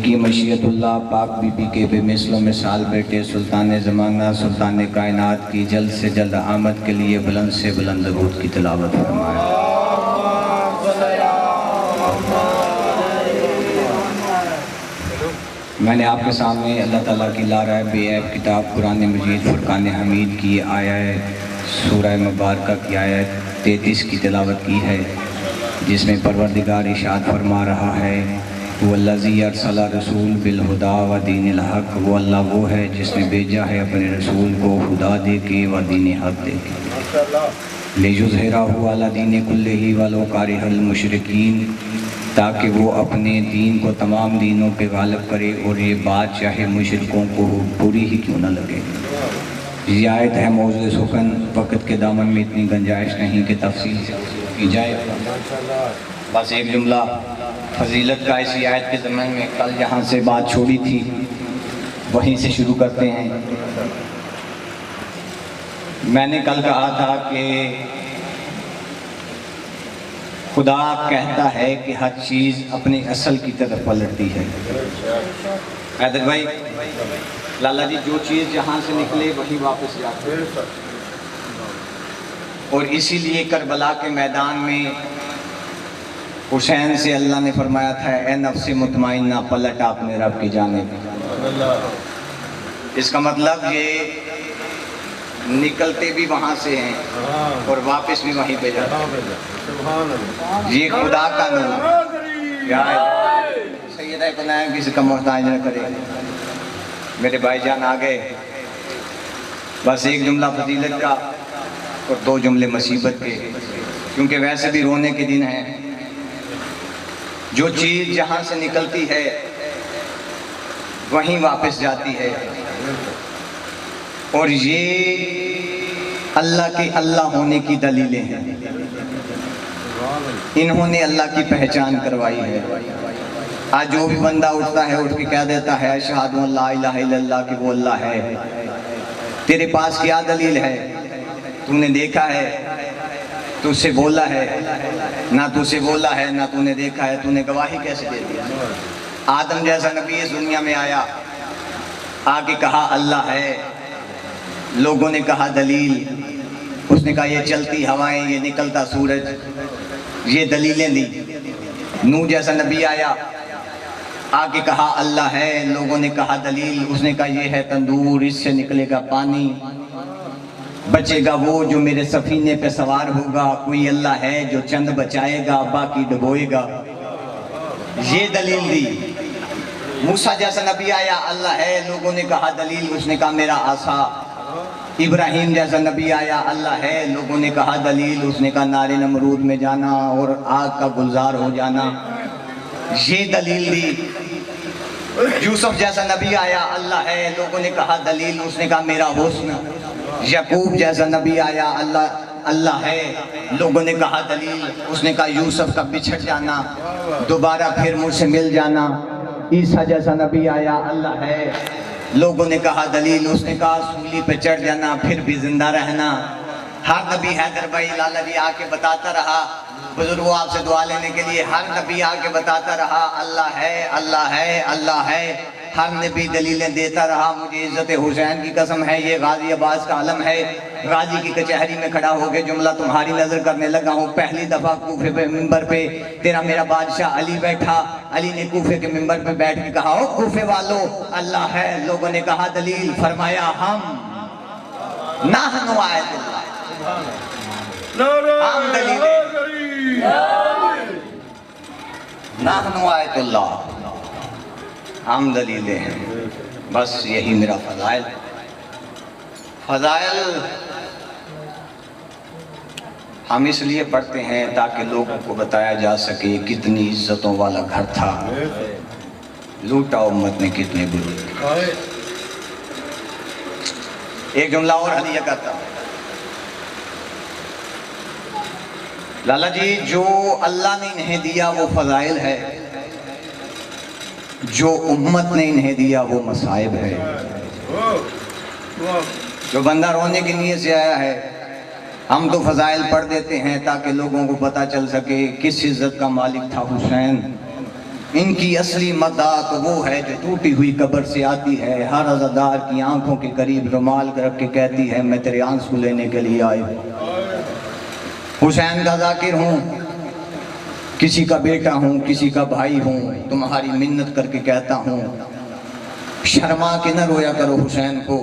की मशीयतुल्लाह पाक बीबी के बेमिसलो मिसाल बेटे सुल्तान ज़माना सुल्तान कायनात की जल्द से जल्द आमद के लिए बुलंद से बुलंद दरूद की तिलावत फरमाए। मैंने आपके सामने अल्लाह ताला की लारा बेऐब किताब कुरान मजीद फुरकान हमीद की आयत सूरह मुबारका की आयत 33 की तिलावत की है, जिसमें परवरदिगार इरशाद फरमा रहा है वल्लज़ी अरसला रसूल बिलहुदा व दीनिल हक़, वो अल्लाह वो है जिसने भेजा है अपने रसूल को हुदा दे के व दीन हक़ दे के लियुज़हिरहु अला दीन कुल्लिही वलो कारिहल मुशरिकीन, ताकि वो अपने दीन को तमाम दीनों पे गालिब करे और ये बात चाहे मुशरिकों को बुरी ही क्यों न लगे। ये आयत है मौज़ूए सुखन, वक़्त के दामन में इतनी गुंजाइश नहीं कि तफसील से की जाए। बस एक जुमला फजीलत का इसी आयत के ज़मन में कल जहाँ से बात छोड़ी थी वहीं से शुरू करते हैं। मैंने कल कहा था कि खुदा कहता है कि हर चीज़ अपने असल की तरफ पलटती है। हैदर भाई, लाला जी, जो चीज़ जहाँ से निकले वहीं वापस जाती है, और इसीलिए करबला के मैदान में हुसैन से अल्लाह ने फरमाया था ए नफ्स मुतमइन्ना पलट आपने रब की जानिब। इसका मतलब ये निकलते भी वहाँ से हैं और वापस भी वहीं पे जाते हैं। ये खुदा का नूर सैयद कुनायम किसी का मोहताज न करे। मेरे भाईजान आ गए, बस एक जुमला फजीलत का और दो जुमले मुसीबत के, क्योंकि वैसे भी रोने के दिन हैं। जो चीज़ जहाँ से निकलती है वहीं वापस जाती है, और ये अल्लाह के अल्लाह होने की दलीलें हैं। इन्होंने अल्लाह की पहचान करवाई है। आज जो भी बंदा उठता है उठ के कह देता है अशहदु अल्ला इलाहा इल्लल्लाह कि वो अल्लाह है। तेरे पास क्या दलील है? तूने देखा है? तुझसे बोला है? ना तुझसे बोला है ना तूने देखा है, तूने गवाही कैसे दे दी? आदम जैसा नबी इस दुनिया में आया, आके कहा अल्लाह है, लोगों ने कहा दलील, उसने कहा ये चलती हवाएं, ये निकलता सूरज, ये दलीलें दी। नूह जैसा नबी आया, आके कहा अल्लाह है, लोगों ने कहा दलील, उसने कहा ये है तंदूर, इससे निकलेगा पानी, बचेगा वो जो मेरे सफीने पे सवार होगा। कोई अल्लाह है जो चंद बचाएगा बाकी डुबोएगा, ये दलील दी। मूसा जैसा नबी आया, अल्लाह है, लोगों ने कहा दलील, उसने कहा मेरा आसा। इब्राहिम जैसा नबी आया, अल्लाह है, लोगों ने कहा दलील, उसने कहा नारे नमरूद में जाना और आग का गुलजार हो जाना, ये दलील दी। यूसुफ जैसा नबी आया, अल्लाह है, लोगों ने कहा दलील, उसने कहा मेरा हुस्न। याकूब जैसा नबी आया, अल्लाह है, लोगों ने कहा दलील, उसने कहा यूसुफ का बिछड़ जाना, दोबारा फिर मुझसे मिल जाना। ईसा जैसा नबी आया, अल्लाह है, लोगों ने कहा दलील, उसने कहा सूली पे चढ़ जाना फिर भी जिंदा रहना। हर नबी हैदर भाई लाला जी आके बताता रहा, बुजुर्गों आपसे दुआ लेने के लिए, हर नबी आके बताता रहा अल्लाह है, अल्लाह है, अल्लाह है। हर नबी दलीलें देता रहा। मुझे इज्जत हुसैन की कसम है, ये गाजी अब्बास का आलम है। गाजी की कचहरी में खड़ा होकर जुमला तुम्हारी नजर करने लगा हूँ। पहली दफा कूफे पे मिंबर पे तेरा मेरा बादशाह अली बैठा, अली ने कूफे के मिंबर पे बैठ के कहा ओ कूफे वालों अल्लाह है, लोगों ने कहा दलील, फरमाया हम नाहनु आयतुल्लाह, हम दलील नाहनु आयतुल्लाह, हम दलीलें हैं। बस यही मेरा फज़ाइल। फज़ाइल हम इसलिए पढ़ते हैं ताकि लोगों को बताया जा सके कितनी इज्जतों वाला घर था, लूटा उम्मत ने कितने बुजुर्ग। एक जुमला और हदिया करता हूं। लाला जी, जो अल्लाह ने इन्हें दिया वो फज़ाइल है, जो उम्मत ने इन्हें दिया वो मसाइब है। जो बंदा रोने की नीयत से आया है, हम तो फज़ाइल पढ़ देते हैं ताकि लोगों को पता चल सके किस इज्जत का मालिक था हुसैन। इनकी असली मदा तो वो है जो टूटी हुई कब्र से आती है, हर अज़ादार की आंखों के करीब रुमाल रख के कहती है मैं तेरे आंसू लेने के लिए आई हूँ। हुसैन का जाकिर हूँ, किसी का बेटा हूँ, किसी का भाई हूँ, तुम्हारी मिन्नत करके कहता हूँ शर्मा के न रोया करो हुसैन को।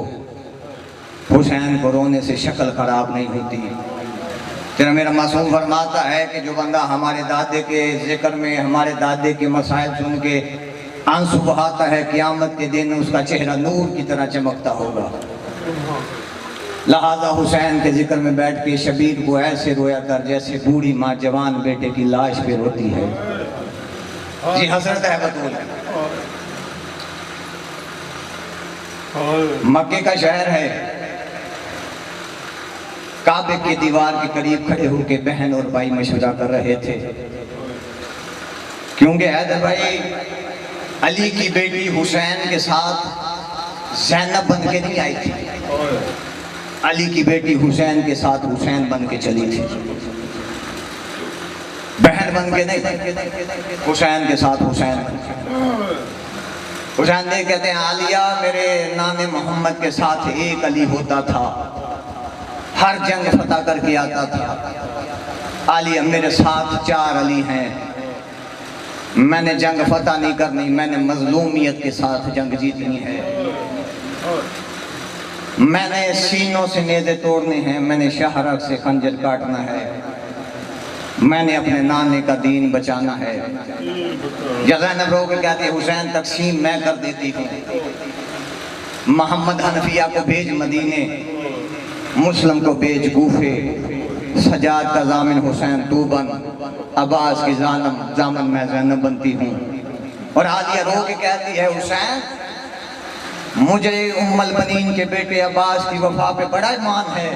हुसैन को रोने से शक्ल खराब नहीं होती। तेरा मेरा मासूम फरमाता है कि जो बंदा हमारे दादे के जिक्र में, हमारे दादे के मसाइल सुन के आंसू बहाता है, क़यामत के दिन उसका चेहरा नूर की तरह चमकता होगा। लिहाजा हुसैन के जिक्र में बैठ के शबीर को ऐसे रोया कर जैसे बूढ़ी माँ जवान बेटे की लाश पे रोती है। जी हसरत है बतूल। मक्के का शहर है, काबे की दीवार के करीब खड़े होकर बहन और भाई मशवरा कर रहे थे, क्योंकि हैदर भाई अली की बेटी हुसैन के साथ ज़ैनब बन के नहीं आई थी, अली की बेटी हुसैन के साथ हुसैन बन के चली थी, बहन बन के नहीं, हुसैन के साथ हुसैन। हुसैन ने कहते हैं आलिया मेरे नाने मोहम्मद के साथ एक अली होता था, हर जंग फतह करके आता था। आलिया मेरे साथ 4 अली हैं, मैंने जंग फतह नहीं करनी, मैंने मजलूमियत के साथ जंग जीतनी है, मैंने सीनों से नेज़े तोड़ने हैं, मैंने शाहरग से खंजर काटना है, मैंने अपने नाने का दीन बचाना है। ज़ैनब रो के कहती है हुसैन तकसीम मैं कर देती हूँ, मोहम्मद हनफिया को भेज मदीने, मुस्लिम को भेज कूफे, सजाद का जामिन हुसैन तू बन, अब्बास की जामन मैं ज़ैनब बनती हूँ। और आलिया रो के कहती है हुसैन मुझे उम्मुल बनीन के बेटे अब्बास की वफा पे बड़ा ईमान है,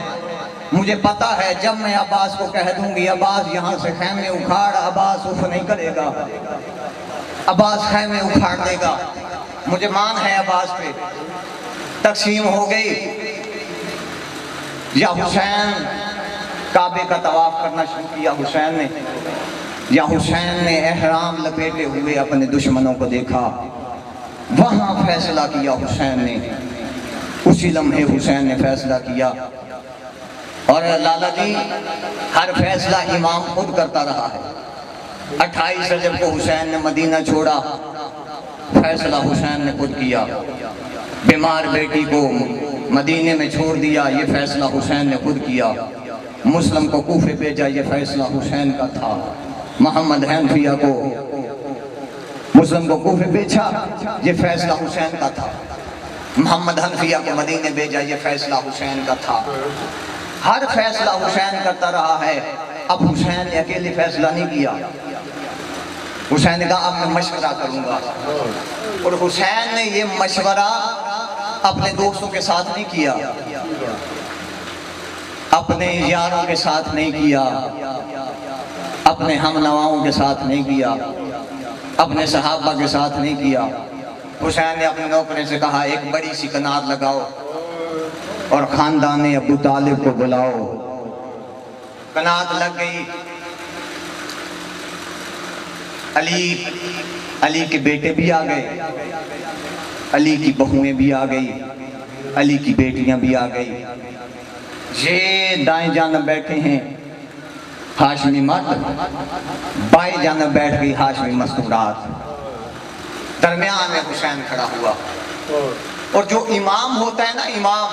मुझे पता है जब मैं अब्बास को कह दूंगी अब्बास यहाँ से खैमे उखाड़, अब्बास उफ नहीं करेगा, अब्बास खैमे उखाड़ देगा, मुझे मान है अब्बास पे। तकसीम हो गई, या हुसैन काबे का तवाफ करना शुरू किया हुसैन ने, या हुसैन ने एहराम लपेटे हुए अपने दुश्मनों को देखा, वहाँ फैसला किया हुसैन ने, उसी लम्हे हुसैन ने फैसला किया। और लाला जी हर फैसला इमाम खुद करता रहा है। 28 रजब को हुसैन ने मदीना छोड़ा, फैसला हुसैन ने खुद किया। बीमार बेटी को मदीने में छोड़ दिया, ये फैसला हुसैन ने खुद किया। मुस्लिम को कूफे भेजा, ये फैसला हुसैन का था। मोहम्मद हनफिया को मुस्लिम को कूफे भेजा, ये फैसला हुसैन का था। मोहम्मद हनफिया को मदीने भेजा, ये फैसला हुसैन का था। हर फैसला हुसैन करता रहा है। अब हुसैन ने अकेले फैसला नहीं किया, हुसैन ने कहा अब मैं मशवरा करूंगा। और हुसैन ने ये मशवरा अपने दोस्तों के साथ नहीं किया, अपने यारों के साथ नहीं किया, अपने हमनवाओं के साथ नहीं किया, अपने सहाबा के साथ नहीं किया। हुसैन ने अपने नौकरों से कहा एक बड़ी सी कनात लगाओ और खानदान अबू तालिब को बुलाओ। कनात लग गई। अली के बेटे भी आ गए, अली की बहुएं भी आ गई, अली की बेटियां भी आ गई। ये दाएं जानब बैठे हैं हाशमी मर्द, बाएं जानब बैठ गई हाशमी मस्तूरात, दरमियान में हुसैन खड़ा हुआ। और जो इमाम होता है ना, इमाम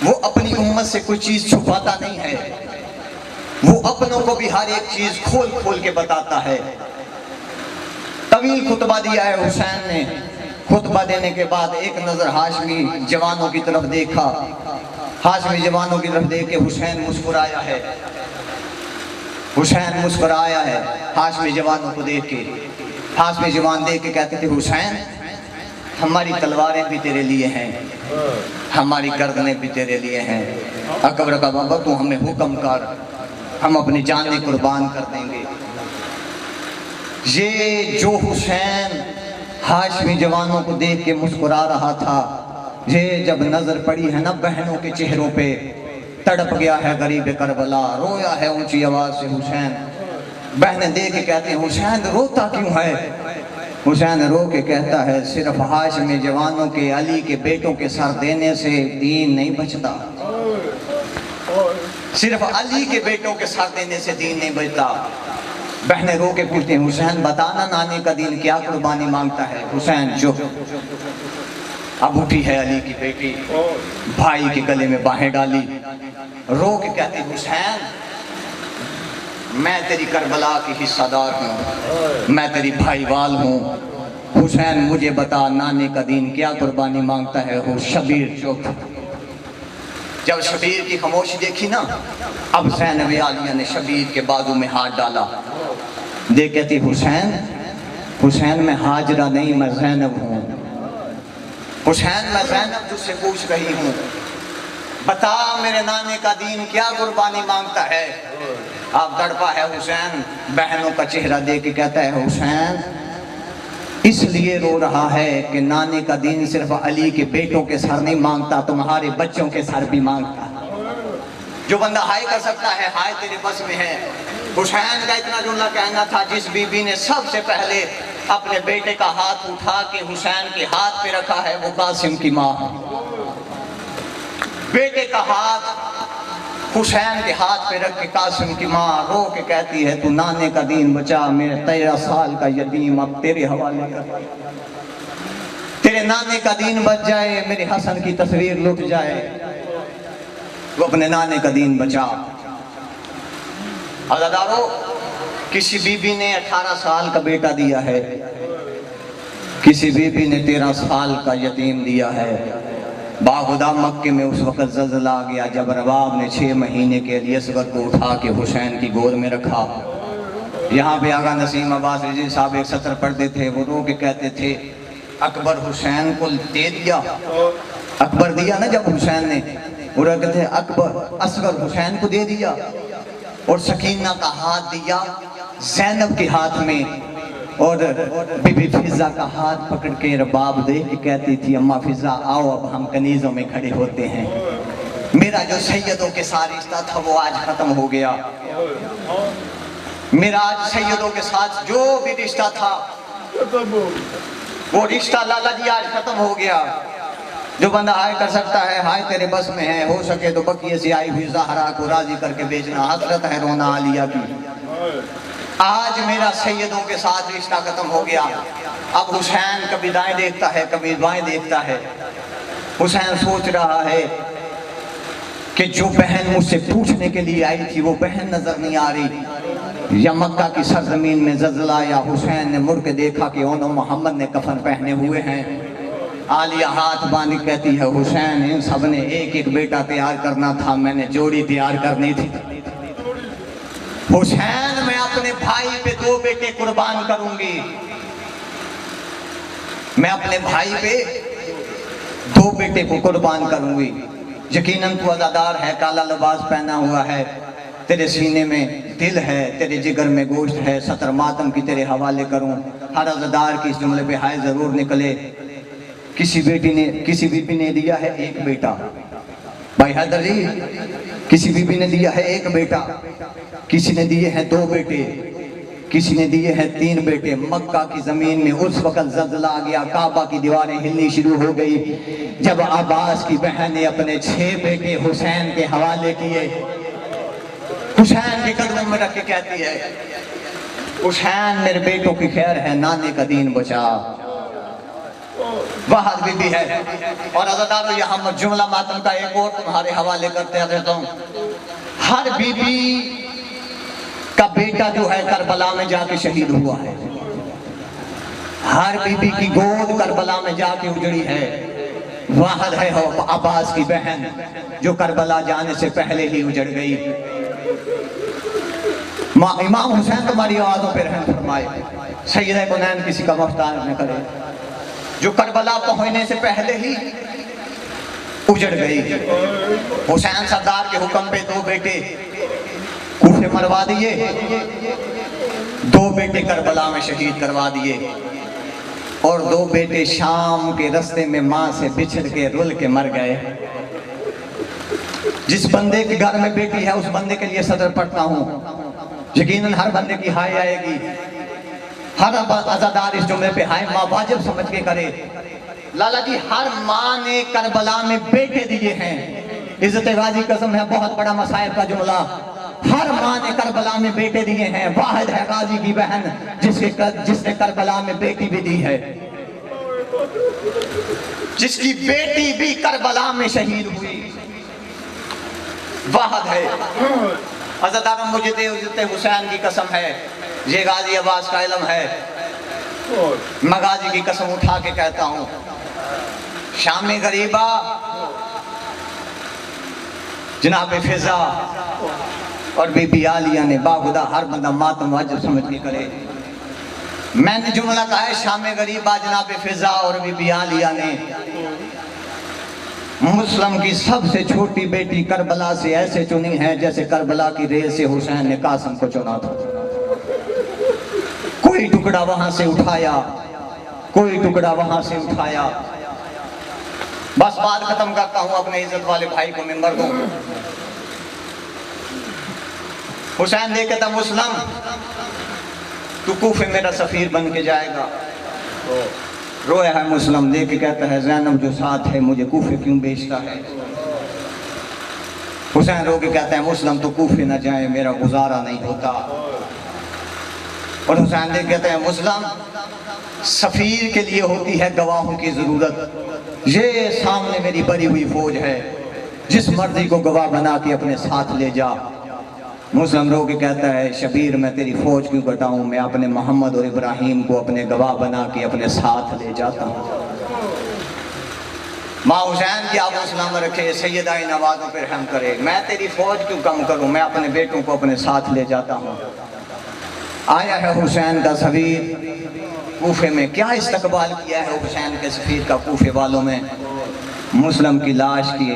वो अपनी उम्मत से कोई चीज छुपाता नहीं है, वो अपनों को भी हर एक चीज खोल खोल के बताता है। तवील खुतबा दिया है हुसैन ने। खुतबा देने के बाद एक नजर हाशमी जवानों की तरफ देखा, हाशमी जवानों की तरफ देख के हुसैन मुस्कुराया है, हुसैन मुस्कुराया है हाशमी जवानों को देख के। हाशमी जवान देख के कहते थे हुसैन हमारी तलवारें भी तेरे लिए हैं, हमारी गर्दनें भी तेरे लिए हैं। अकबर का बाबा तू हमें हुक्म कर, हम अपनी जान कुर्बान कर देंगे। ये जो हुसैन हाशमी जवानों को देख के मुस्कुरा रहा था, ये जब नजर पड़ी है ना बहनों के चेहरों पे, तड़प गया है गरीब करबला, रोया है ऊंची आवाज से हुसैन। बहनें देख के कहती हैं हुसैन रोता क्यों है? हुसैन रो के कहता है सिर्फ हाशमी जवानों के अली के बेटों के सर देने से दीन नहीं बचता, सिर्फ अली के बेटों के सर देने से दीन नहीं बचता। बहनें रो के पूछती हैं हुसैन बताना नानी का दीन क्या कुर्बानी मांगता है? हुसैन चुप। अब उठी है अली की बेटी, भाई के गले में बाहें डाली, रो के कहती हुसैन मैं तेरी करबला की हिस्सादार हूँ, मैं तेरी भाईवाल हूँ। हुसैन मुझे बता नानी का दीन क्या कुर्बानी मांगता है? हो शबीर चुप। जब शबीर की खामोशी देखी ना, अब ज़ैनब आलिया ने शबीर के बाजू में हाथ डाला, देख कहती हुसैन हुसैन मैं हाजरा नहीं मैं ज़ैनब हूँ। हुसैन मैं ज़ैनब तुझसे पूछ रही हूँ, बता मेरे नाने का दीन क्या कुर्बानी मांगता है? आप तड़पा है हुसैन, बहनों का चेहरा देख के कहता है हुसैन इसलिए रो रहा है कि नाने का दीन सिर्फ अली के बेटों के सर नहीं मांगता, तुम्हारे बच्चों के सर भी मांगता। जो बंदा हाय कर सकता है हाय तेरे बस में है। हुसैन का इतना जुमला कहना था, जिस बीबी ने सबसे पहले अपने बेटे का हाथ उठा के हुसैन के हाथ पे रखा है वो कासिम की माँ है। बेटे का हाथ हुसैन के हाथ पे रख के कासिम की माँ रो के कहती है तू नाने का दीन बचा, मेरे 13 साल का यतीम अब तेरे हवाले कर, तेरे नाने का दीन बच जाए, मेरे हसन की तस्वीर लुट जाए, वो अपने नाने का दीन बचा। अज़ादारों किसी बीबी ने 18 साल का बेटा दिया है, किसी बीबी ने 13 साल का यतीम दिया है। बाखुदा मक्के में उस वक़्त ज़ल्ज़ला आ गया जब रबाब ने 6 महीने के लिए असगर को उठा के हुसैन की गोद में रखा। यहाँ पे आगा नसीम अब्बास रज़ी साहब एक सत्र पढ़ते थे, वो रो के कहते थे अकबर हुसैन को दे दिया, अकबर दिया ना जब हुसैन ने, वो कहते थे अकबर असगर हुसैन को दे दिया और सकीना का हाथ दिया ज़ैनब के हाथ में, और बीबी फिजा का हाथ पकड़ के रबाब देख के कहती थी अम्मा फिजा आओ अब हम कनीज़ों में खड़े होते हैं। मेरा जो सैयदों के साथ रिश्ता था वो आज खत्म हो गया, मेरा आज सैयदों के साथ जो भी रिश्ता था वो रिश्ता लाला जी आज खत्म हो गया। जो बंदा हाय कर सकता है हाय तेरे बस में है, हो सके तो बकिए से आई हुई ज़हरा को राजी करके बेचना, हसरत है रोना आलिया की। आज मेरा सैयदों के साथ रिश्ता खत्म हो गया। अब हुसैन कभी दाएं देखता है कभी बाएं देखता है। हुसैन सोच रहा है कि जो बहन मुझसे पूछने के लिए आई थी वो बहन नजर नहीं आ रही, या मक्का की सरजमीन में ज़ल्ज़ला आया। हुसैन ने मुड़ के देखा कि ओनो मोहम्मद ने कफन पहने हुए हैं। आलिया हाथ बांध कहती है हुसैन इन सब ने एक एक बेटा तैयार करना था, मैंने जोड़ी तैयार करनी थी। हुसैन मैं अपने भाई पे 2 बेटे कुर्बान करूंगी, मैं अपने भाई पे 2 बेटे को कुर्बान करूंगी। यकीनन तू अज़ादार है, काला लिबास पहना हुआ है, तेरे सीने में दिल है, तेरे जिगर में गोश्त है, सतर मातम की तेरे हवाले करूं। हर अज़ादार की इस जुमले पे हाय जरूर निकले। किसी बीबी ने दिया है 1 बेटा, भाई हैदर जी किसी बीबी ने दिया है 1 बेटा, किसी ने दिए हैं 2 बेटे, किसी ने दिए हैं 3 बेटे। मक्का की जमीन में उस वक्त ज़ल्ज़ला आ गया, काबा की दीवारें हिलनी शुरू हो गई जब अब्बास की बहन ने अपने 6 बेटे हुसैन के हवाले किए। हुसैन के कदमों में रख के कहती है हुसैन मेरे बेटों की खैर है, नाने का दीन बचा। वहाद बीबी है। और अज़ादारों यहाँ जुमला मातम का एक और तुम्हारे हवाले करते रहता हूँ। हर बीबी का बेटा जो है करबला में जाके शहीद हुआ है, हर बीबी की गोद करबला में जाके उजड़ी है। वाहद है अब्बास की बहन जो करबला जाने से पहले ही उजड़ गई। इमाम हुसैन तुम्हारी आवाज़ों पर रहम फरमाए, सैयद कुनैन किसी का मुख्तार न करे, जो करबला पहुंचने से पहले ही उजड़ गई। हुसैन सरदार के हुक्म पे 2 बेटे कूफे मरवा दिए, 2 बेटे करबला में शहीद करवा दिए, और 2 बेटे शाम के रास्ते में माँ से बिछड़ के रुल के मर गए। जिस बंदे के घर में बेटी है उस बंदे के लिए सदर पढ़ता हूँ, यकीनन हर बंदे की हाय आएगी, हर अज़ादार इस जुमले पे हाय माँ वाजिब समझ के करे। लाला जी हर माँ ने करबला में बेटे दिए हैं, इज्जत गाजी कसम है, बहुत बड़ा मसाइब का जुमला। हर माँ ने करबला में बेटे दिए हैं, वाहिद है गाजी की बहन जिसने करबला में बेटी भी दी है, जिसकी बेटी भी करबला में शहीद हुई, वाहिद है। अज़ादार मुझे इज्जत हुसैन की कसम है, ये गाजी अब्बास का इल्म है, मैं गाजी की कसम उठा के कहता हूँ। शाम गरीबा जनाब फिजा और बीबी आलिया ने बाखुदा हर बंदा मातम वाजिब समझ के करे। मैंने जुमला कहा है शाम गरीबा जनाब फिजा और बीबी आलिया ने मुस्लिम की सबसे छोटी बेटी करबला से ऐसे चुनी है जैसे करबला की रेस से हुसैन ने कासिम को चुना था। कोई टुकड़ा वहां से उठाया, कोई टुकड़ा वहां से उठाया। बस बात खत्म करता हूं अपने इज्जत वाले भाई को मिंबर को। हुसैन देखे था मुस्लिम तू कूफे मेरा सफीर बन के जाएगा। रोया है मुस्लिम देख के कहता है ज़ैनब जो साथ है मुझे कूफे क्यों बेचता है। हुसैन रो के कहता है मुस्लिम तो कूफे न जाए मेरा गुजारा नहीं होता। और हुसैन देख कहते हैं मुस्लिम सफीर के लिए होती है गवाहों की जरूरत। ये सामने मेरी बरी हुई फौज है, जिस मर्जी को गवाह बना के अपने साथ ले जा। मुस्लिम रो के कहता है शबीर मैं तेरी फौज क्यों घटाऊं, मैं अपने मोहम्मद और इब्राहिम को अपने गवाह बना के अपने साथ ले जाता हूँ। माँ हुसैन की आबो सलाम रखे, सैयदा नवाजों पर रहम करे। मैं तेरी फौज क्यों कम करूं, मैं अपने बेटों को अपने साथ ले जाता हूँ। आया है हुसैन का सफीर कूफे में, क्या इस्तकबाल किया है हुसैन के सफीर का कूफे वालों में। मुस्लिम की लाश की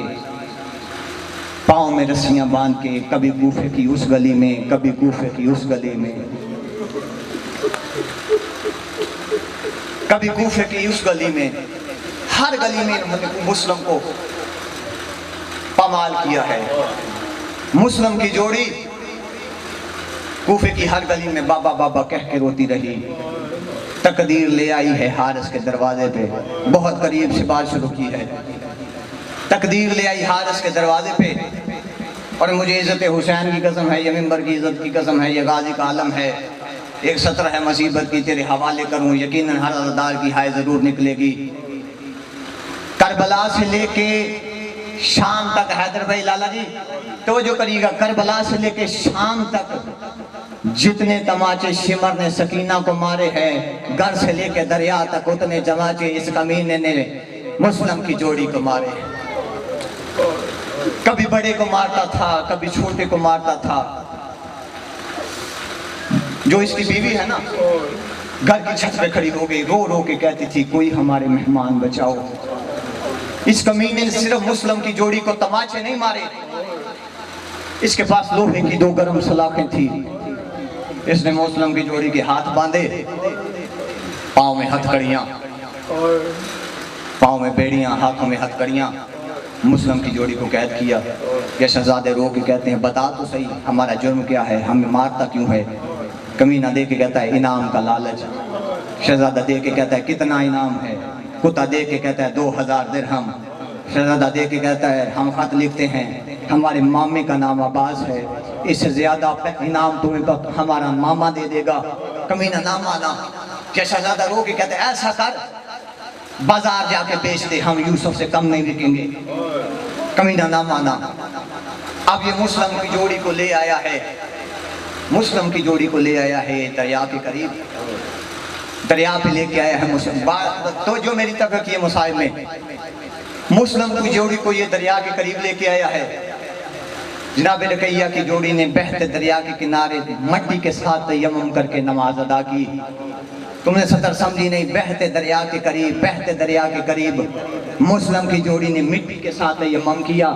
पाँव में रस्सियां बांध के कभी कूफे की उस गली में, कभी कूफे की उस गली में, कभी कूफे की उस गली में, हर गली में इन्होंने मुस्लिम को पमाल किया है। मुस्लिम की जोड़ी कूफे की हर गली में बाबा बाबा कह के रोती रही। तकदीर ले आई है हारिस के दरवाजे पे, बहुत करीब से बात शुरू की है। तकदीर ले आई हारिस के दरवाजे पे, और मुझे इज्जत हुसैन की कसम है, ये मिंबर की इज्जत की कसम है, ये गाजी का आलम है। एक सत्र है मुसीबत की तेरे हवाले करूं, यकीनन हर अज़ादार की हाय जरूर निकलेगी। करबला से लेके शाम तक, हैदर भाई लाला जी तो जो करिएगा, करबला से लेके शाम तक जितने तमाचे शिमर ने सकीना को मारे हैं, घर से लेके दरिया तक उतने तमाचे इस कमीने ने मुस्लिम की जोड़ी को मारे। कभी बड़े को मारता था, कभी छोटे को मारता था। जो इसकी बीवी है ना, घर की छत पे खड़ी हो गई, रो रो के कहती थी कोई हमारे मेहमान बचाओ। इस कमीने ने सिर्फ मुस्लिम की जोड़ी को तमाचे नहीं मारे, इसके पास लोहे की 2 गर्म सलाखें थी। इसने मुस्लिम की जोड़ी के हाथ बांधे, पाँव में हथकड़ियाँ, पाँव में बेड़ियाँ, हाथों में हथकड़ियाँ। मुस्लिम की जोड़ी को कैद किया। ये शहजादे रो के कहते हैं बता तो सही हमारा जुर्म क्या है, हमें मारता क्यों है। कमीना दे के कहता है इनाम का लालच। शहजादा दे के कहता है कितना इनाम है। कुत्ता दे के कहता है 2000 दिरहम। शहजादा दे के कहता है हम खत लिखते हैं, हमारे मामे का नाम अब्बास है, इससे ज्यादा इनाम तुम्हें हमारा मामा दे देगा। कमीना ना माना। क्या शहजादा रो के कहते हैं ऐसा कर बाजार जाके बेच दे, हम यूसुफ से कम नहीं बिकेंगे। कमीना ना माना। अब ये मुस्लिम की जोड़ी को ले आया है, मुस्लिम की जोड़ी को ले आया है दरिया के करीब, दरिया पे लेके आया है मुस्लिम। तो जो मेरी तक की मुसाइब में मुस्लिम की जोड़ी को ये दरिया के करीब लेके आया है। जनाब रकैया की जोड़ी ने बहते दरिया के किनारे मट्टी के साथ तयम्मुम करके नमाज अदा की। तुमने सतर समझी नहीं, बहते दरिया के करीब, बहते दरिया के करीब मुस्लिम की जोड़ी ने मिट्टी के साथ तयम्मुम किया,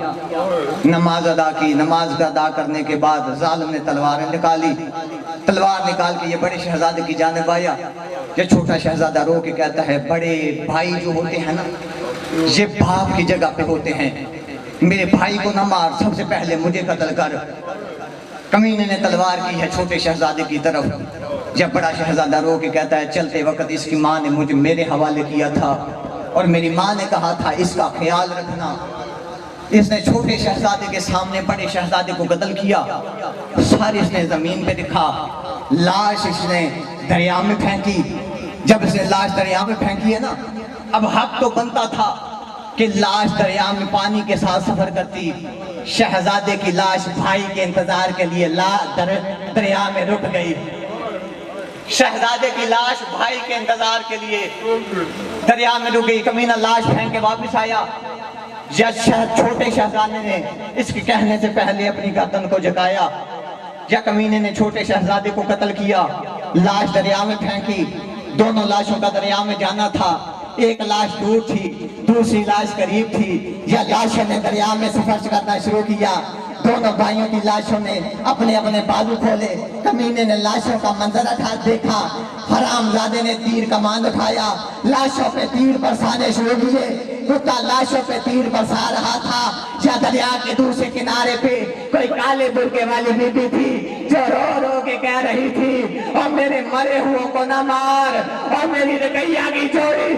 नमाज अदा की। नमाज का अदा करने के बाद जालिम ने तलवार निकाली, तलवार निकाल के ये बड़े शहजादे की जानिब आया। ये छोटा शहजादा रो के कहता है बड़े भाई जो होते हैं ना, ये बाप की जगह पे होते हैं, मेरे भाई को न मार, सबसे पहले मुझे कत्ल कर। कमीने ने तलवार की है छोटे शहजादे की तरफ। जब बड़ा शहजादा रो के कहता है चलते वक्त इसकी माँ ने मुझे मेरे हवाले किया था और मेरी माँ ने कहा था इसका ख्याल रखना। इसने छोटे शहजादे के सामने बड़े शहजादे को कत्ल किया। सारी इसने जमीन पे दिखा, लाश इसने दरिया में फेंकी। जब इसने लाश दरिया में फेंकी है ना, अब हक तो बनता था कि लाश दरिया में पानी के साथ सफर करती। शहजादे की लाश भाई के इंतजार के लिए दरिया में रुक गई। शहजादे की लाश भाई के इंतजार के लिए दरिया में रुक गई। कमीना लाश फेंक के वापस आया। छोटे शहजादे ने इसके कहने से पहले अपनी गर्दन को झुकाया। या कमीने ने छोटे शहजादे को कत्ल किया, लाश दरिया में फेंकी। दोनों लाशों का दरिया में जाना था। एक लाश दूर थी, दूसरी लाश करीब थी। या लाशों ने दरिया में सफर करना शुरू किया। दोनों भाइयों की लाशों ने अपने अपने बाजू खोले। कमीने ने लाशों का मंजर देखा। हरामजादे ने तीर कमान उठाया, लाशों पे तीर बरसाने शुरू किए। कुत्ता लाशों पे तीर बरसा रहा था। या दरिया के दूसरे किनारे पे कोई काले बुर्के वाली बीबी थी जो रो रो के कह रही थी, और मेरे मरे हुओं को न मार, और मेरी रकैया की चोरी